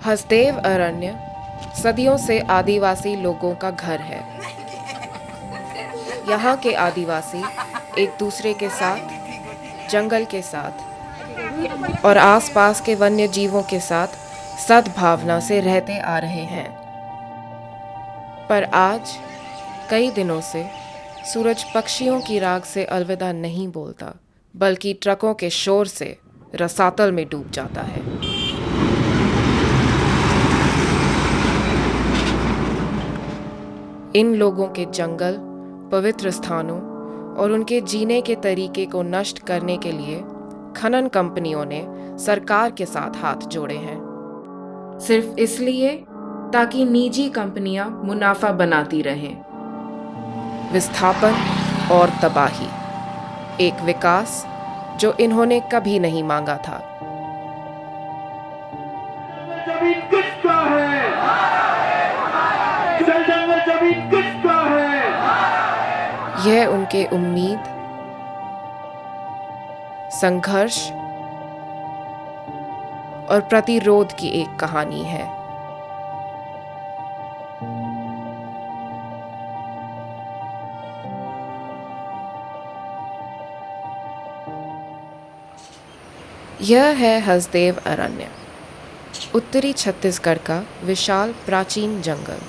हसदेव अरण्य सदियों से आदिवासी लोगों का घर है। यहाँ के आदिवासी एक दूसरे के साथ, जंगल के साथ और आसपास के वन्य जीवों के साथ सद्भावना से रहते आ रहे हैं। पर आज कई दिनों से सूरज पक्षियों की राग से अलविदा नहीं बोलता, बल्कि ट्रकों के शोर से रसातल में डूब जाता है। इन लोगों के जंगल, पवित्र स्थानों और उनके जीने के तरीके को नष्ट करने के लिए खनन कंपनियों ने सरकार के साथ हाथ जोड़े हैं, सिर्फ इसलिए ताकि निजी कंपनियां मुनाफा बनाती रहें। विस्थापन और तबाही, एक विकास जो इन्होंने कभी नहीं मांगा था। जमीन किसका है? जंगल जमीन किसका है? यह उनके उम्मीद, संघर्ष और प्रतिरोध की एक कहानी है। यह है हसदेव अरण्य, उत्तरी छत्तीसगढ़ का विशाल प्राचीन जंगल।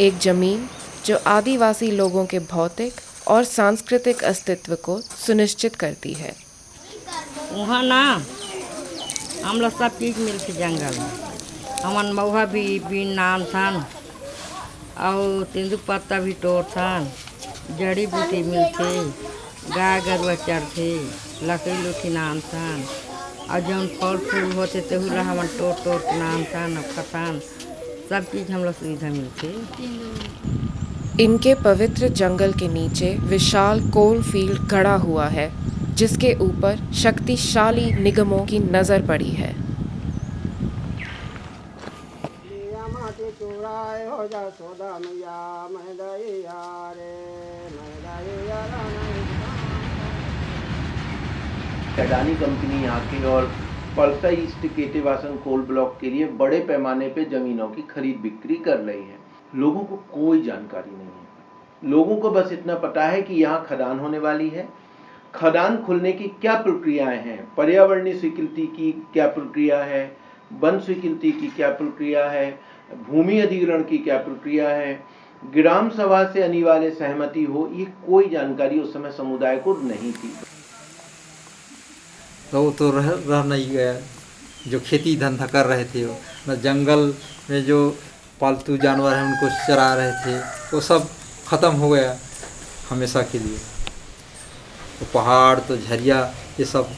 एक जमीन जो आदिवासी लोगों के भौतिक और सांस्कृतिक अस्तित्व को सुनिश्चित करती है। वहाँ ना हम लोग सब चीज़ मिलती जंगल में। हमन महुआ भी बीन नाम थान और तेंदुक पत्ता भी तोड़ थान, जड़ी बूटी मिलते, गाय गरुआ चढ़ते, लकड़ी लुठी नाम थान और जौन फल फूल होते तेहू ला हमन तोड़ तोड़ के नाम थान और खतान, सब चीज़ हम लोग सुविधा मिलती। इनके पवित्र जंगल के नीचे विशाल कोल फील्ड गड़ा हुआ है, जिसके ऊपर शक्तिशाली निगमों की नजर पड़ी है। अडानी कंपनी यहाँ के और पलसा ईस्ट केटेवासन कोल ब्लॉक के लिए बड़े पैमाने पे जमीनों की खरीद बिक्री कर रही है। लोगों को कोई जानकारी नहीं है। लोगों को बस इतना पता है कि यहाँ खदान होने वाली है, खदान खुलने की क्या प्रक्रियाएं हैं, पर्यावरणीय स्वीकृति की क्या प्रक्रिया है, वन स्वीकृति की क्या प्रक्रिया है, भूमि अधिग्रहण की क्या प्रक्रिया है, ग्राम सभा से अनिवार्य सहमति हो, ये कोई जानकारी उस समय समुदाय को नहीं थी। तो वो तो रह नहीं गया। जो खेती धंधा कर रहे थे वो जंगल में जो पालतू जानवर हैं उनको चरा रहे थे, वो सब ख़त्म हो गया हमेशा के लिए। तो पहाड़ तो झरिया ये सब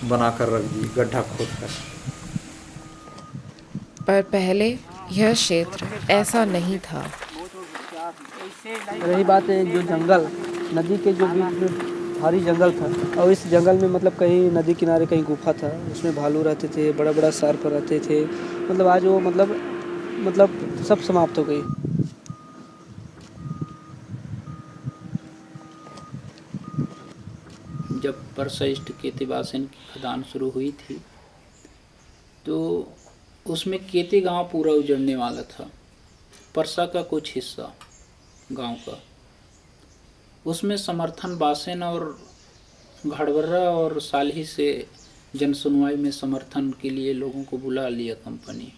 बना कर रख दिए, गड्ढा खोद कर। पर पहले यह क्षेत्र ऐसा नहीं था। रही बात है जो जंगल, नदी के जो बीच में भारी जंगल था, और इस जंगल में मतलब कहीं नदी किनारे कहीं गुफा था, उसमें भालू रहते थे, बड़ा बड़ा सर्प रहते थे। मतलब आज वो मतलब सब समाप्त हो गई। जब परसा ईस्ट केतेवासन की खदान शुरू हुई थी तो उसमें केते गांव पूरा उजड़ने वाला था। परसा का कुछ हिस्सा गांव का, उसमें समर्थन बासेन और घड़बर्रा और सालही से जनसुनवाई में समर्थन के लिए लोगों को बुला लिया कंपनी,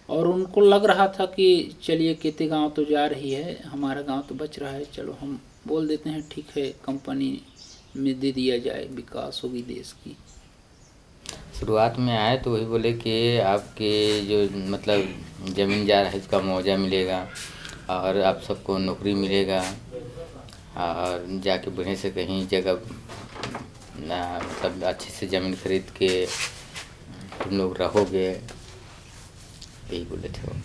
और उनको लग रहा था कि चलिए केते गांव तो जा रही है, हमारा गांव तो बच रहा है, चलो हम बोल देते हैं ठीक है कंपनी में दे दिया जाए, विकास होगी देश की। शुरुआत में आए तो वही बोले कि आपके जो मतलब ज़मीन जा रहा है इसका मुआवजा मिलेगा और आप सबको नौकरी मिलेगा और जाके बढ़िया से कहीं जगह ना मतलब अच्छे से ज़मीन खरीद के तुम लोग रहोगे, यही बोले थे वो।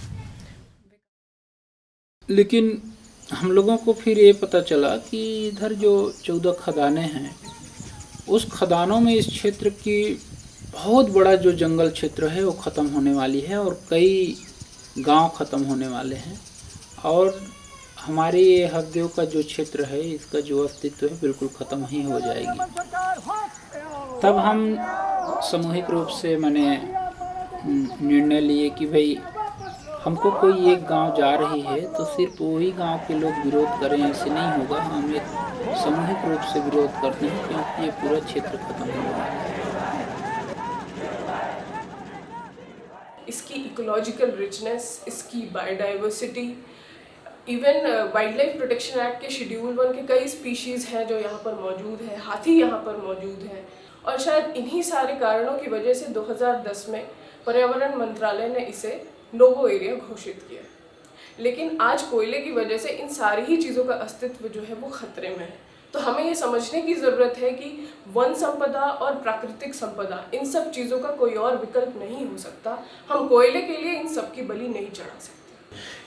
लेकिन हम लोगों को फिर ये पता चला कि इधर जो 14 खदानें हैं, उस खदानों में इस क्षेत्र की बहुत बड़ा जो जंगल क्षेत्र है वो ख़त्म होने वाली है और कई गांव ख़त्म होने वाले हैं, और हमारे ये हरदेव का जो क्षेत्र है इसका जो अस्तित्व है बिल्कुल ख़त्म ही हो जाएगी। तब हम सामूहिक रूप से मैंने निर्णय लिए कि भाई हमको कोई एक गांव जा रही है तो सिर्फ वही गांव के लोग विरोध करें, ऐसे नहीं होगा। हम एक सामूहिक रूप से विरोध करते हैं क्योंकि ये पूरा क्षेत्र खत्म हो रहा है। इसकी इकोलॉजिकल रिचनेस, इसकी biodiversity, even wild life protection act के शेड्यूल 1 के कई स्पीशीज़ हैं जो यहाँ पर मौजूद है, हाथी यहाँ पर मौजूद है। और शायद इन्हीं सारे कारणों की वजह से 2010 में पर्यावरण मंत्रालय ने इसे नोवो एरिया घोषित किया। लेकिन आज कोयले की वजह से इन सारी ही चीज़ों का अस्तित्व जो है वो खतरे में है। तो हमें ये समझने की ज़रूरत है कि वन संपदा और प्राकृतिक संपदा, इन सब चीज़ों का कोई और विकल्प नहीं हो सकता। हम कोयले के लिए इन सब की बलि नहीं चढ़ा सकते।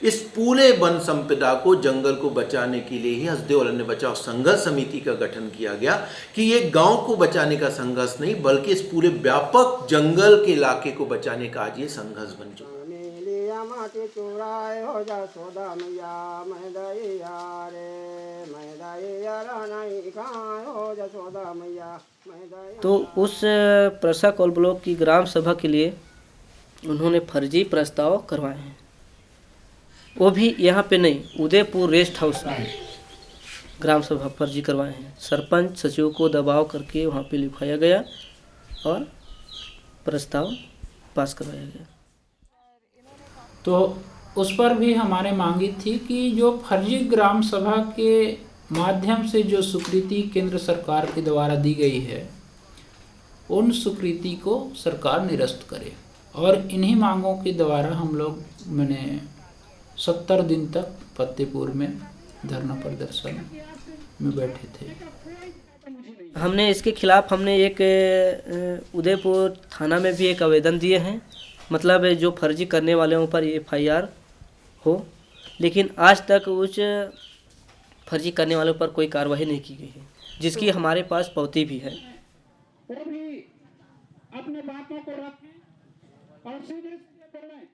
इस पूरे वन संपदा को, जंगल को बचाने के लिए ही हसदेव अरण्य बचाओ संघर्ष समिति का गठन किया गया कि ये गांव को बचाने का संघर्ष नहीं बल्कि इस पूरे व्यापक जंगल के इलाके को बचाने का आज ये संघर्ष बन चुका है। तो उस परसा कौल ब्लॉक की ग्राम सभा के लिए उन्होंने फर्जी प्रस्ताव करवाए हैं, वो भी यहाँ पे नहीं, उदयपुर रेस्ट हाउस में ग्राम सभा फर्जी करवाए हैं। सरपंच सचिव को दबाव करके वहाँ पे लिखवाया गया और प्रस्ताव पास करवाया गया। तो उस पर भी हमारे मांगी थी कि जो फर्जी ग्राम सभा के माध्यम से जो स्वीकृति केंद्र सरकार के द्वारा दी गई है, उन स्वीकृति को सरकार निरस्त करे। और इन्हीं मांगों के द्वारा हम लोग 70 दिन तक फतेहपुर में धरना प्रदर्शन में बैठे थे। हमने इसके खिलाफ एक उदयपुर थाना में भी एक आवेदन दिए हैं, मतलब जो फर्जी करने वालों पर FIR हो, लेकिन आज तक उस फर्जी करने वालों पर कोई कार्रवाई नहीं की गई है, जिसकी हमारे पास पावती भी है। अपने बातों को रखें और सीधे बोलें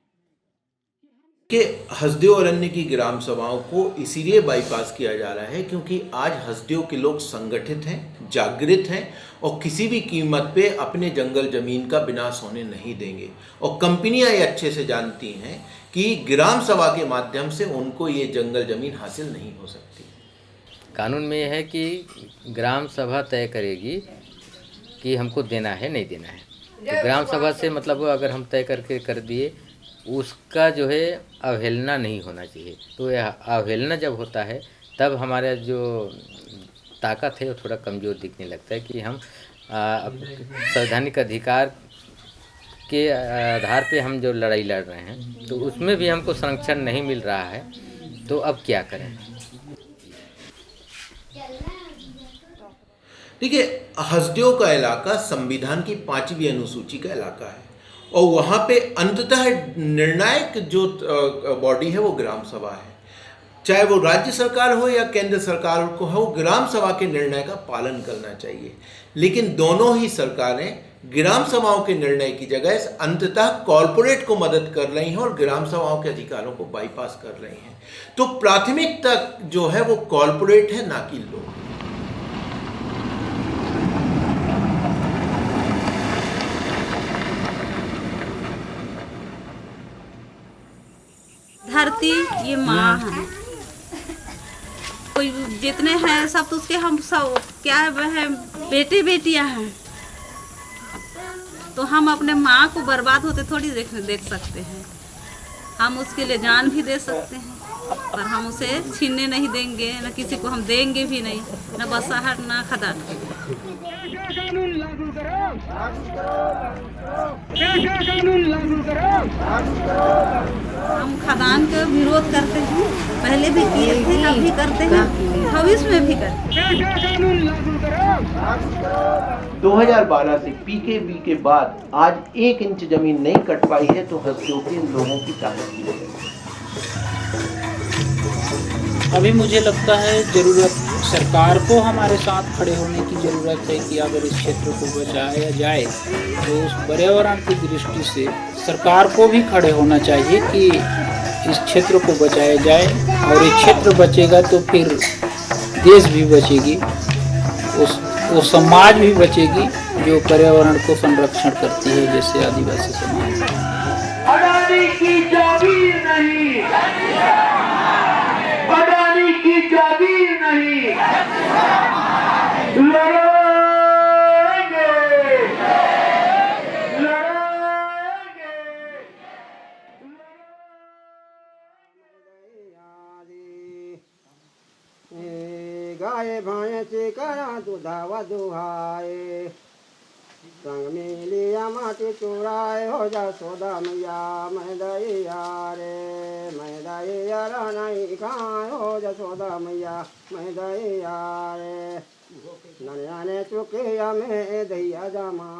कि हसदेव अरण्य की ग्राम सभाओं को इसीलिए बाईपास किया जा रहा है क्योंकि आज हसदेव के लोग संगठित हैं, जागृत हैं और किसी भी कीमत पे अपने जंगल जमीन का विनाश होने नहीं देंगे। और कंपनियां ये अच्छे से जानती हैं कि ग्राम सभा के माध्यम से उनको ये जंगल जमीन हासिल नहीं हो सकती। कानून में यह है कि ग्राम सभा तय करेगी कि हमको देना है नहीं देना है। तो ग्राम सभा से मतलब अगर हम तय करके कर दिए, उसका जो है अवहेलना नहीं होना चाहिए। तो यह अवहेलना जब होता है तब हमारा जो ताकत है वो थोड़ा कमज़ोर दिखने लगता है कि हम संवैधानिक अधिकार के आधार पे हम जो लड़ाई लड़ रहे हैं तो उसमें भी हमको संरक्षण नहीं मिल रहा है, तो अब क्या करें। देखिए, हसदेव का इलाका संविधान की 5वीं अनुसूची का इलाका है और वहाँ पे अंततः निर्णायक जो बॉडी है वो ग्राम सभा है। चाहे वो राज्य सरकार हो या केंद्र सरकार को हो, ग्राम सभा के निर्णय का पालन करना चाहिए। लेकिन दोनों ही सरकारें ग्राम सभाओं के निर्णय की जगह अंततः कॉरपोरेट को मदद कर रही हैं और ग्राम सभाओं के अधिकारों को बाईपास कर रही हैं। तो प्राथमिकता जो है वो कॉरपोरेट है, ना कि लोग। धरती ये माँ है, कोई जितने हैं सब तो उसके हम सब क्या है बेटे बेटियां हैं, तो हम अपने माँ को बर्बाद होते थोड़ी देख सकते हैं। हम उसके लिए जान भी दे सकते हैं पर हम उसे छीनने नहीं देंगे, न किसी को हम देंगे भी नहीं, न बसाहट न खदान। कानून लागू करो, कानून लागू करो। हम खदान का विरोध करते हैं, पहले भी किए थे, अब भी करते हैं, भविष्य में भी करते हैं। कानून लागू करो। 2012 से PKB के बाद आज 1 इंच जमीन नहीं कट पाई है तो हसदेव के लोगों की ताकत की वजह से। अभी मुझे लगता है ज़रूरत सरकार को हमारे साथ खड़े होने की ज़रूरत है कि अगर इस क्षेत्र को बचाया जाए तो उस पर्यावरण की दृष्टि से सरकार को भी खड़े होना चाहिए कि इस क्षेत्र को बचाया जाए। और ये क्षेत्र बचेगा तो फिर देश भी बचेगी, उस समाज भी बचेगी जो पर्यावरण को संरक्षण करती है, जैसे आदिवासी समाज। अडानी की जागीर नहीं, अडानी की जागीर नहीं, लड़ेंगे, लड़ेंगे। गाय भैंस करा दुधावा दुहाए, संग में लिया माटी चुराए, हो जा सोदा मैया मैं दैया रे, मैं दैया नहीं खाए, हो जा सोदा मैया मैं दैया रे, नन्या ने चुकिया में दैया जमा